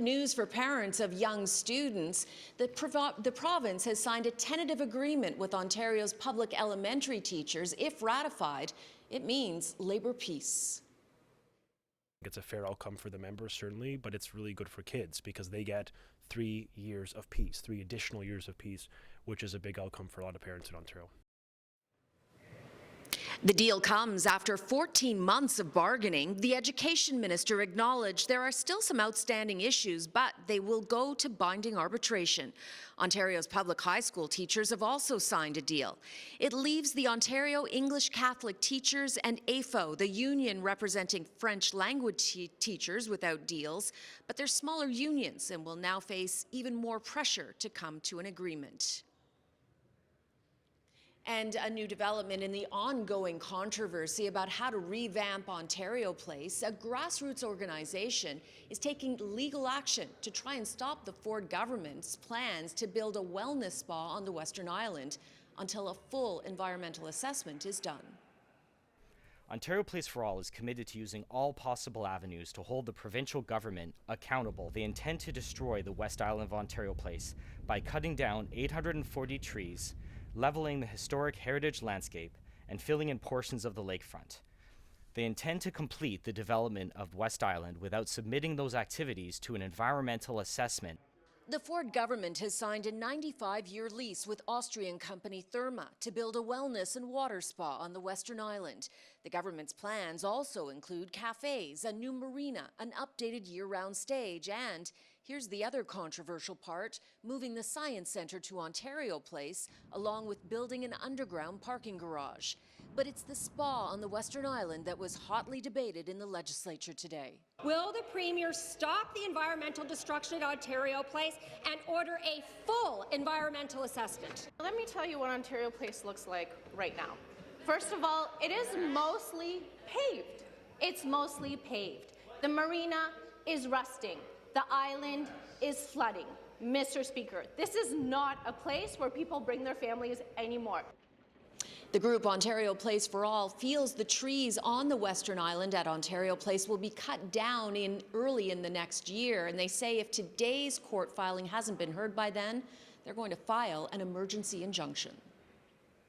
good news for parents of young students. The province has signed a tentative agreement with Ontario's public elementary teachers. If ratified, it means Labour peace. It's a fair outcome for the members, certainly, but it's really good for kids because they get 3 years of peace, 3 additional years of peace, which is a big outcome for a lot of parents in Ontario. The deal comes after 14 months of bargaining. The Education Minister acknowledged there are still some outstanding issues, but they will go to binding arbitration. Ontario's public high school teachers have also signed a deal. It leaves the Ontario English Catholic Teachers and ETFO, the union representing French language teachers, without deals, but they're smaller unions and will now face even more pressure to come to an agreement. And a new development in the ongoing controversy about how to revamp Ontario Place. A grassroots organization is taking legal action to try and stop the Ford government's plans to build a wellness spa on the Western Island until a full environmental assessment is done. Ontario Place for All is committed to using all possible avenues to hold the provincial government accountable. They intend to destroy the West Island of Ontario Place by cutting down 840 trees, leveling the historic heritage landscape, and filling in portions of the lakefront. They intend to complete the development of West Island without submitting those activities to an environmental assessment. The Ford government has signed a 95-year lease with Austrian company Therma to build a wellness and water spa on the Western Island. The government's plans also include cafes, a new marina, an updated year-round stage, and here's the other controversial part, moving the Science Centre to Ontario Place, along with building an underground parking garage. But it's the spa on the Western Island that was hotly debated in the legislature today. Will the Premier stop the environmental destruction at Ontario Place and order a full environmental assessment? Let me tell you what Ontario Place looks like right now. First of all, it is mostly paved. It's mostly paved. The marina is rusting. The island is flooding. Mr. Speaker, this is not a place where people bring their families anymore. The group Ontario Place for All feels the trees on the Western Island at Ontario Place will be cut down early in the next year. And they say if today's court filing hasn't been heard by then, they're going to file an emergency injunction.